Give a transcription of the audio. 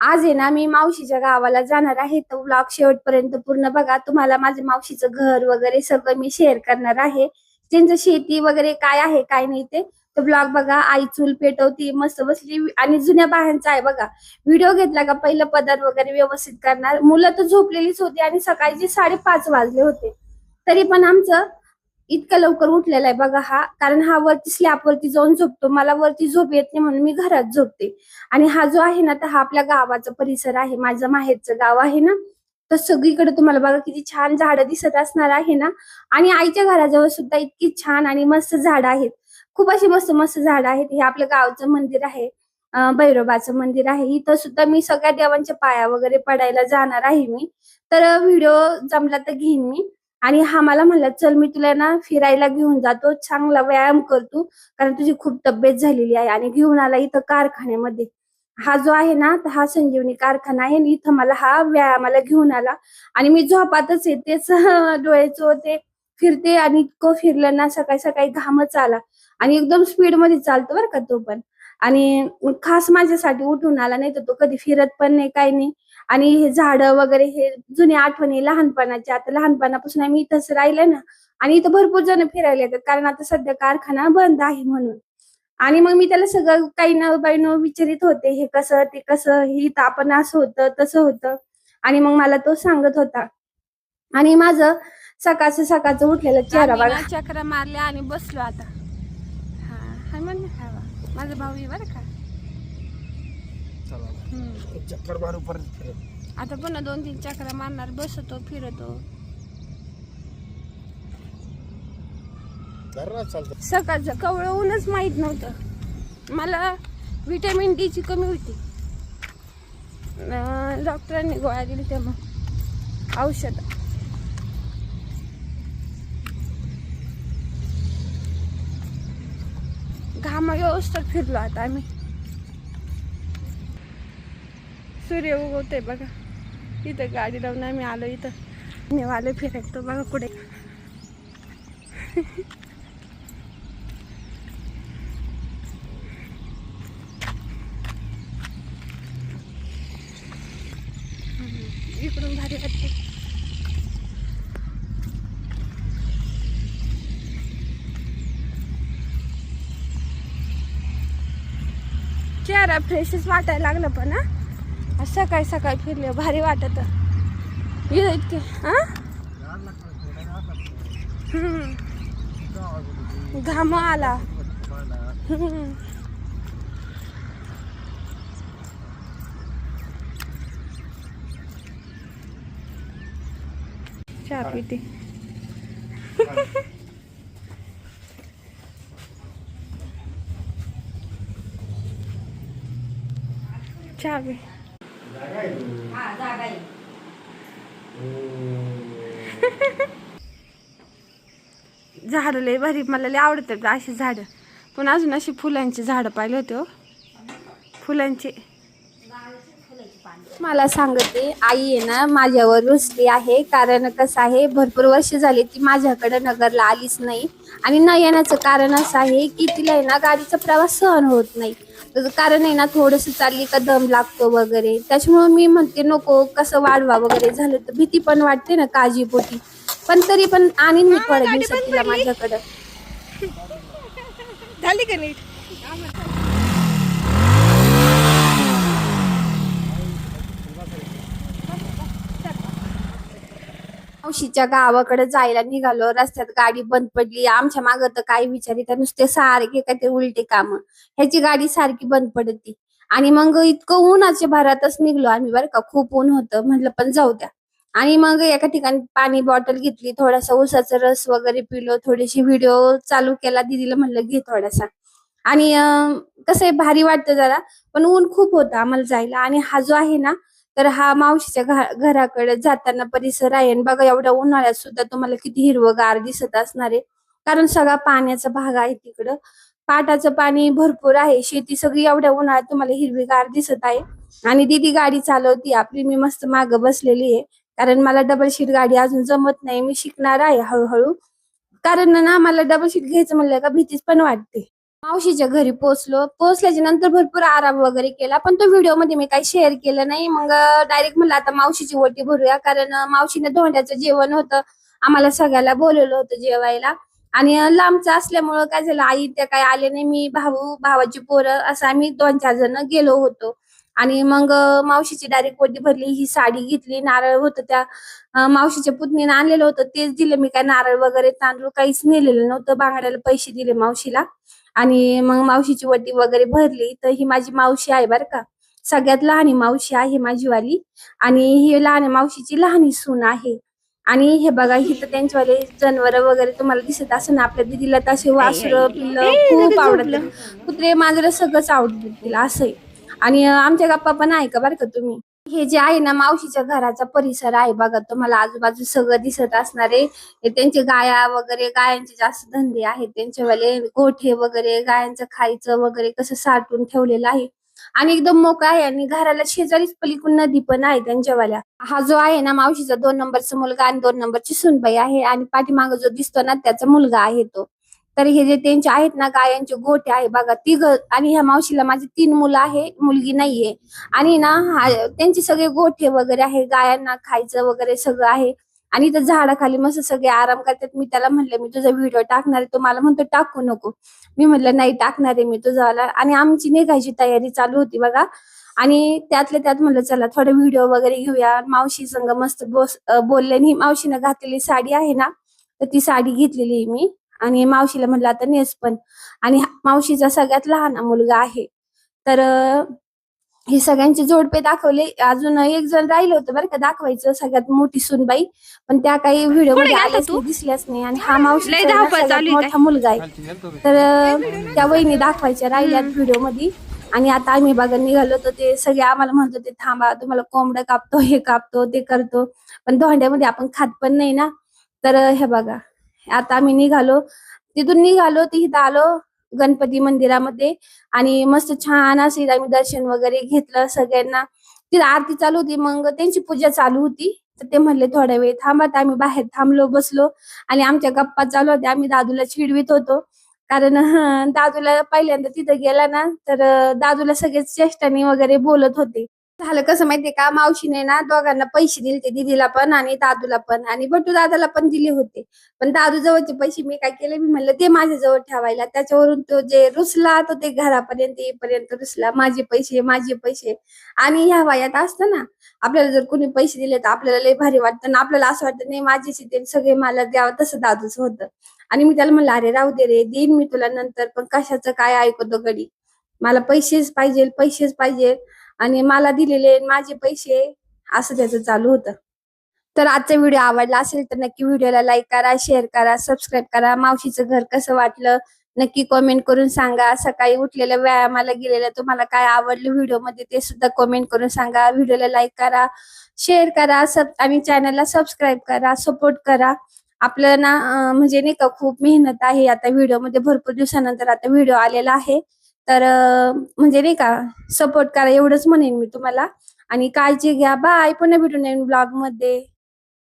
आज आहे ना मी मावशीच्या गावाला जाणार आहे, तर व्लॉग शेवटपर्यंत पूर्ण बघा. तुम्हाला माझ्या मावशीचं घर वगैरे सगळं मी शेअर करणार आहे. त्यांचं शेती वगैरे काय आहे काय नाही ते तर ब्लॉग बघा. आई चूल पेटवती मस्त बसली आणि जुन्या बायांचा आहे बघा. व्हिडिओ घेतला का पहिलं पदर वगैरे व्यवस्थित करणार. मुलं तर झोपलेलीच होती आणि सकाळचे 5:30 वाजले होते, तरी पण आमचं इतकं लवकर उठलेला आहे बघा हा. कारण हा वरती स्लॅब वरती जाऊन झोपतो, मला वरती झोप येत नाही म्हणून मी घरात झोपते. आणि हा जो आहे ना, तर हा आपल्या गावाचा परिसर आहे, माझं माहेरचं गाव आहे ना. तर सगळीकडे तुम्हाला बघा किती छान झाडं दिसत असणार आहे ना. आणि आईच्या घराजवळ सुद्धा इतकी छान आणि मस्त झाडं आहेत. खूप अशी मस्त मस्त झाडं आहेत. हे आपलं गावचं मंदिर आहे, भैरोबाचं मंदिर आहे. इथं सुद्धा मी सगळ्या देवांच्या पाया वगैरे पडायला जाणार आहे मी. तर व्हिडिओ जमला तर घेईन मी. आणि हा मला म्हणला, चल मी तुला ना फिरायला घेऊन जातो, चांगला व्यायाम करतो, कारण तुझी खूप तब्येत झालेली आहे. आणि घेऊन आला इथं कारखान्यामध्ये. हा जो आहे ना, तर हा संजीवनी कारखाना आहे आणि इथं मला हा व्यायामाला घेऊन आला. आणि मी झोपातच येतेच डोळ्याचं होते, फिरते आणि इतकं फिरलं ना, सकाळी सकाळी घामच आला. आणि एकदम स्पीड मध्ये चालतो बरं का तो पण. आणि खास माझ्यासाठी उठून आला, नाही तर तो कधी फिरत पण नाही काही नाही. आणि हे झाडं वगैरे हे जुन्या आठवणी लहानपणाच्या, आता लहानपणापासून आम्ही इथंच राहिले ना. आणि इथं भरपूर जण फिरायला येतात, कारण आता सध्या कारखाना बंद आहे म्हणून. आणि मग मी त्याला सगळं काही न बाई न विचारित होते, हे कसं ते कसं, हे इथं आपण असं होतं तसं होतं. आणि मग मला तो सांगत होता. आणि माझं सकाळचं सकाळचं उठलेला चेहरा आम्ही बघा. ना चक्र मारल्या आणि बसलो आता. हा हा म्हण हा माझा भाऊ आहे बरं का. चक्कर मारू परत. आता पुन्हा 2-3 चक्र मारणार, बसतो फिरतो. सकाळचं कवळं ऊनच माहित नव्हतं मला. विटॅमिन डी ची कमी होती. डॉक्टरांनी गोळ्या दिली त्या, मग औषध. घामा व्यवस्थित फिरलो आता आम्ही. सूर्य उगवतोय बघा. इथं गाडी लावून आम्ही आलो. इथं नेवाले फिरतो बघा कुठे. इकडून भारी वाटते. चेहरा फ्रेशच वाटायला लागलं पण हा. सकाळी सकाळी फिरले भारी वाटत. इतके घाम आला. चहा पिते. चहा पी. झाड लय भारी, मला लय आवडतात अशी झाड. पण अजून अशी फुलांची झाडं पाहिली होते हो, फुलांची. मला सांगते, आई आहे ना माझ्यावर रुसली आहे. कारण कसं आहे, भरपूर वर्ष झाली ती माझ्याकडे नगरला आलीच नाही. आणि न येण्याचं कारण असं आहे की तिला आहे ना गाडीचा प्रवास सहन होत नाही. त्याचं कारण आहे ना, थोडंसं चालली का दम लागतो वगैरे. त्याच्यामुळे मी म्हणते नको, कसं वाढवा वगैरे झालं तर भीती पण वाटते ना काळजीपोटी. पण तरी पण आणीन मी थोड्या गाडी दिवसात बंद तिला पडली. माझ्याकडं. झाली का नीट. मावशीच्या गावाकडे जायला निघालो, रस्त्यात गाडी बंद पडली. आमच्या मागं तर काय विचारित नुसते सारखे काय ते उलटे काम. ह्याची गाडी सारखी बंद पडती. आणि मग इतकं उन्हाच्या भरातच निघलो आम्ही बरं का. खूप ऊन होतं, म्हटलं पण जाऊ द्या. आणि मग एका ठिकाणी पाणी बॉटल घेतली, थोडासा उसाचा रस वगैरे पिलो, थोडीशी व्हिडिओ चालू केला, दीदीला म्हणलं घे थोडासा. आणि कसं आहे, भारी वाटतं जरा. पण ऊन खूप होतं आम्हाला जायला. आणि हा जो आहे ना, तर हा मावशीच्या घराकडे जाताना परिसर आहे. आणि बघा एवढ्या उन्हाळ्यात सुद्धा तुम्हाला किती हिरवगार दिसत असणार आहे. कारण सगळा पाण्याचा भाग आहे तिकडं. पाटाचं पाणी भरपूर आहे. शेती सगळी एवढ्या उन्हाळ्यात तुम्हाला हिरवीगार दिसत आहे. आणि दीदी गाडी चालवती आपली, मी मस्त मागं बसलेली आहे. कारण मला डबल शीट गाडी अजून जमत नाही, मी शिकणार आहे हळूहळू. कारण ना मला डबल शीट घ्यायचं म्हणलं का भीतीच पण वाटते. मावशीच्या घरी पोहोचल्याच्या नंतर भरपूर आराम वगैरे केला, पण तो व्हिडिओ मध्ये मी काही शेअर केलं नाही. मग डायरेक्ट म्हणलं आता मावशीची ओटी भरूया, कारण मावशीने धोंड्याचं जेवण होतं, आम्हाला सगळ्याला बोलवलं होतं जेवायला. आणि लांबचं असल्यामुळं काय झालं, आई त्या काय आले नाही, मी भावाची पोरं असं आम्ही 2-4 जण गेलो होतो. आणि मग मावशीची डायरेक्ट ओटी भरली, ही साडी घेतली, नारळ होतं त्या मावशीच्या पुतणीने आणलेलं होतं तेच दिलं मी, काय नारळ वगैरे तांदूळ काहीच नेलेलं नव्हतं, बांगड्याला पैसे दिले मावशीला. आणि मग मावशीची वटी वगैरे भरली. तर ही माझी मावशी आहे बरं का, सगळ्यात लहानी मावशी आहे माझीवाली. आणि ही लहान मावशीची लहानी सून आहे. आणि हे बघा, ही तर त्यांच्यावाले जनावर वगैरे तुम्हाला दिसत असेल ना, आपल्या दीदीला तसे वासरं पिल्लं खूप आवडतात, कुत्रे मांजरं सगळंच आवडतात तिला असं आहे. आणि आमच्या गप्पा पण आहे का बरं का तुम्ही. हे जे आहे ना मावशीच्या घराचा परिसर आहे बघा, तुम्हाला आजूबाजू सगळं दिसत असणार आहे. हे त्यांचे गाया वगैरे, गायांचे जास्त धंदे आहेत त्यांच्यावाले, गोठे वगैरे, गायांचं खायचं वगैरे कसं साठवून ठेवलेलं आहे. आणि एकदम मोकळा आहे. आणि घराला शेजारीच पलीकडून नदी पण आहे त्यांच्यावाल्या. हा जो आहे ना मावशीचा 2 नंबरचा मुलगा आणि 2 नंबरची सूनबाई आहे. आणि पाठीमागं जो दिसतो ना त्याचा मुलगा आहे तो. तर हे जे त्यांचे आहेत ना गायांचे गोठे आहे बघा, आणि ह्या मावशीला माझी 3 मुलं आहे, मुलगी नाहीये. आणि ना त्यांचे सगळे गोठे वगैरे आहे, गायांना खायचं वगैरे सगळं आहे. आणि इथं झाडाखाली मस्त सगळे आराम करतात. मी त्याला म्हणलं मी तुझा व्हिडिओ टाकणार आहे, तो मला म्हणतो टाकू नको. मी म्हटलं नाही टाकणार आहे मी तुझावाला. आणि आमची निघायची तयारी चालू होती बघा. आणि त्यातल्या त्यात म्हणलं चला थोडे व्हिडिओ वगैरे घेऊया, मावशी संग मस्त बोलल्याने. मावशीनं घातलेली साडी आहे ना, तर ती साडी घेतलेली आहे मी. आणि मावशीला म्हणलं आता नेस पण. आणि मावशीचा सगळ्यात लहान मुलगा आहे. तर हे सगळ्यांचे जोडपे दाखवले. अजून एक जण राहिलं होतं बरं का दाखवायचं, सगळ्यात मोठी सूनबाई, पण त्या काही व्हिडिओ मध्ये आल्याच नाही, दिसल्याच नाही. आणि हा मावशीचा सगळ्यात मोठा मुलगा आहे. तर त्या वहिनी दाखवायच्या राहिल्यात व्हिडिओ मध्ये. आणि आता आम्ही बघा निघालो, तर ते सगळे आम्हाला म्हणत होते थांबा, तुम्हाला कोंबडं कापतो, हे कापतो, ते करतो. पण धोंड्यामध्ये आपण खात पण नाही ना. तर हे बघा, आता आम्ही निघालो, तिथून निघालो तर इथं आलो गणपती मंदिरामध्ये. आणि मस्त छान असे आम्ही दर्शन वगैरे घेतलं सगळ्यांना. तिथं आरती चालू होती, मग त्यांची पूजा चालू होती. तर ते म्हणले थोड्या वेळ थांबा, तर आम्ही बाहेर थांबलो, बसलो. आणि आमच्या गप्पा चालू होत्या, आम्ही दादूला चिडवित होतो. कारण दादूला पहिल्यांदा तिथं गेला ना, तर दादूला सगळेच चेष्टाने वगैरे बोलत होते. झालं कसं माहितीये का, मावशीने ना दोघांना पैसे दिले, ते दीदीला पण आणि दादूला पण, आणि बटू दादाला पण दिले होते. पण दादू जवळचे पैसे मी काय केले, मी म्हणलं ते माझ्या जवळ ठेवायला. त्याच्यावरून तो जे रुसला, तो ते घरापर्यंत येईपर्यंत रुसला, माझे पैसे, माझे पैसे. आणि ह्या वयात असतं ना, आपल्याला जर कोणी पैसे दिले तर आपल्याला लय भारी वाटतं ना, आपल्याला असं वाटतं नाही माझेच ते सगळे मला द्यावं, तसं दादूच होतं. आणि मी त्याला म्हणलं अरे राहू दे रे, देईन मी तुला नंतर, पण कशाचं काय ऐकतो गडी, मला पैसेच पाहिजे, पैसेच पाहिजे. आणि मला दिलेले माझे पैसे, असं त्याचं चालू होतं. तर आजचा व्हिडिओ आवडला असेल तर नक्की व्हिडिओला लाईक करा, शेअर करा, सबस्क्राईब करा. मावशीचं घर कसं वाटलं नक्की कमेंट करून सांगा. सकाळी उठलेल्या व्यायामाला गेलेल्या तुम्हाला काय आवडलं व्हिडिओमध्ये ते सुद्धा कमेंट करून सांगा. व्हिडिओला लाईक करा, शेअर करा, आणि चॅनलला सबस्क्राईब करा, सपोर्ट करा. आपलं ना म्हणजे नाही का खूप मेहनत आहे. आता व्हिडिओमध्ये भरपूर दिवसानंतर आता व्हिडिओ आलेला आहे. तर म्हणजे नाही का सपोर्ट करा एवढंच म्हणेन मी तुम्हाला. आणि काळजी घ्या. बाय. पुन्हा भेटू नवीन ब्लॉग मध्ये.